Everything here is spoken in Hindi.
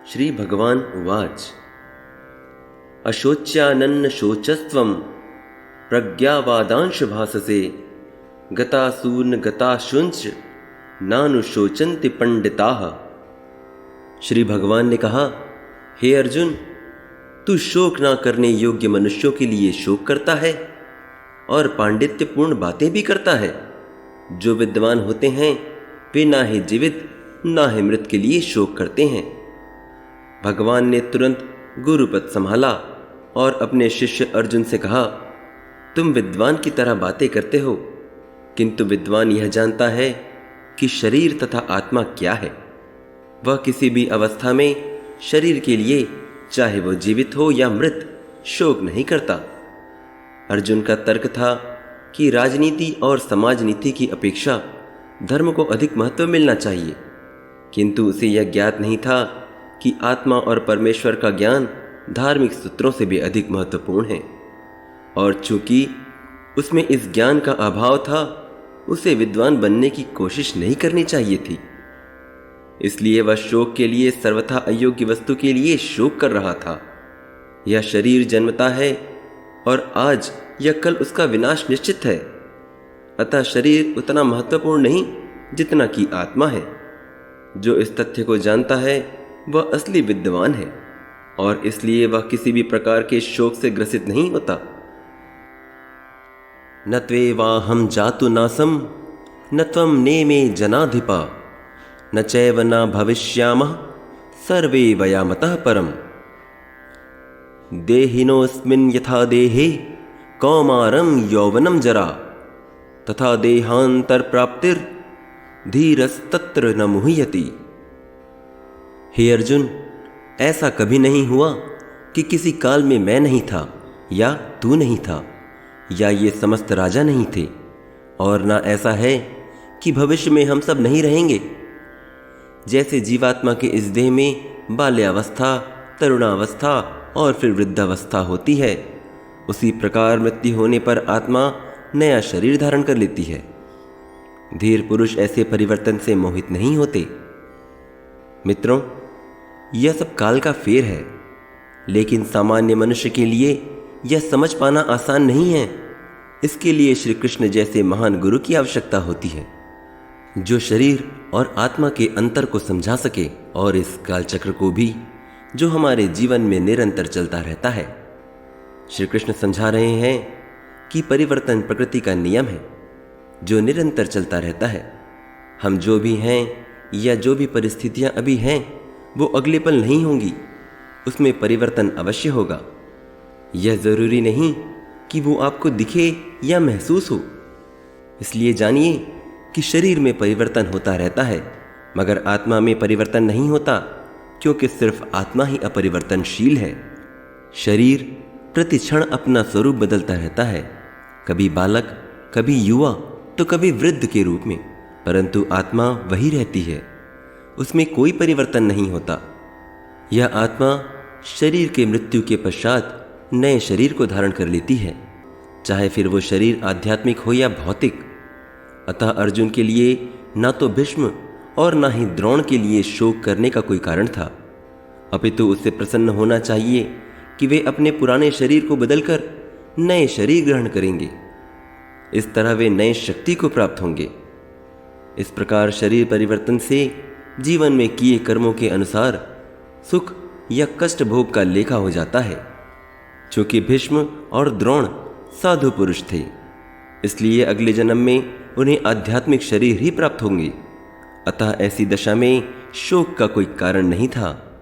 श्री भगवान उवाच अशोच्यानन्न शोचस्त्वं प्रज्ञावादांश भाससे गतासून गताशुंच नानुशोचन्ति पंडिताः। श्री भगवान ने कहा, हे अर्जुन, तू शोक ना करने योग्य मनुष्यों के लिए शोक करता है और पांडित्यपूर्ण बातें भी करता है। जो विद्वान होते हैं वे ना ही जीवित ना ही मृत के लिए शोक करते हैं। भगवान ने तुरंत गुरुपद संभाला और अपने शिष्य अर्जुन से कहा, तुम विद्वान की तरह बातें करते हो, किंतु विद्वान यह जानता है कि शरीर तथा आत्मा क्या है। वह किसी भी अवस्था में शरीर के लिए, चाहे वो जीवित हो या मृत, शोक नहीं करता। अर्जुन का तर्क था कि राजनीति और समाज नीति की अपेक्षा धर्म को अधिक महत्व मिलना चाहिए, किंतु उसे यह ज्ञात नहीं था कि आत्मा और परमेश्वर का ज्ञान धार्मिक सूत्रों से भी अधिक महत्वपूर्ण है, और चूंकि उसमें इस ज्ञान का अभाव था, उसे विद्वान बनने की कोशिश नहीं करनी चाहिए थी। इसलिए वह शोक के लिए सर्वथा अयोग्य वस्तु के लिए शोक कर रहा था। यह शरीर जन्मता है और आज या कल उसका विनाश निश्चित है, अतः शरीर उतना महत्वपूर्ण नहीं जितना कि आत्मा है। जो इस तथ्य को जानता है वह असली विद्वान है, और इसलिए वह किसी भी प्रकार के शोक से ग्रसित नहीं होता। न त्वेवाहं जातु नासं न त्वं नेमे जनाधिपा न चैव न भविष्यामः सर्वे वयामतः परम्। देहिनोऽस्मिन् यथा देहे कौमारं यौवनं जरा तथा देहांतरप्राप्तिर् धीरस्तत्र न मुह्यति। हे अर्जुन, ऐसा कभी नहीं हुआ कि किसी काल में मैं नहीं था या तू नहीं था या ये समस्त राजा नहीं थे, और ना ऐसा है कि भविष्य में हम सब नहीं रहेंगे। जैसे जीवात्मा के इस देह में बाल्यावस्था, तरुणावस्था और फिर वृद्धावस्था होती है, उसी प्रकार मृत्यु होने पर आत्मा नया शरीर धारण कर लेती है। धीर पुरुष ऐसे परिवर्तन से मोहित नहीं होते। मित्रों, यह सब काल का फेर है, लेकिन सामान्य मनुष्य के लिए यह समझ पाना आसान नहीं है। इसके लिए श्री कृष्ण जैसे महान गुरु की आवश्यकता होती है, जो शरीर और आत्मा के अंतर को समझा सके और इस कालचक्र को भी, जो हमारे जीवन में निरंतर चलता रहता है। श्री कृष्ण समझा रहे हैं कि परिवर्तन प्रकृति का नियम है जो निरंतर चलता रहता है। हम जो भी हैं या जो भी परिस्थितियां अभी हैं वो अगले पल नहीं होंगी, उसमें परिवर्तन अवश्य होगा। यह जरूरी नहीं कि वो आपको दिखे या महसूस हो। इसलिए जानिए कि शरीर में परिवर्तन होता रहता है, मगर आत्मा में परिवर्तन नहीं होता, क्योंकि सिर्फ आत्मा ही अपरिवर्तनशील है। शरीर प्रति क्षण अपना स्वरूप बदलता रहता है, कभी बालक, कभी युवा तो कभी वृद्ध के रूप में, परंतु आत्मा वही रहती है, उसमें कोई परिवर्तन नहीं होता। यह आत्मा शरीर के मृत्यु के पश्चात नए शरीर को धारण कर लेती है, चाहे फिर वो शरीर आध्यात्मिक हो या भौतिक। अतः अर्जुन के लिए ना तो भीष्म और ना ही द्रोण के लिए शोक करने का कोई कारण था, अपितु उससे प्रसन्न होना चाहिए कि वे अपने पुराने शरीर को बदलकर नए शरीर ग्रहण करेंगे। इस तरह वे नए शक्ति को प्राप्त होंगे। इस प्रकार शरीर परिवर्तन से जीवन में किए कर्मों के अनुसार सुख या कष्ट भोग का लेखा हो जाता है। चूंकि भीष्म और द्रोण साधु पुरुष थे, इसलिए अगले जन्म में उन्हें आध्यात्मिक शरीर ही प्राप्त होंगे। अतः ऐसी दशा में शोक का कोई कारण नहीं था।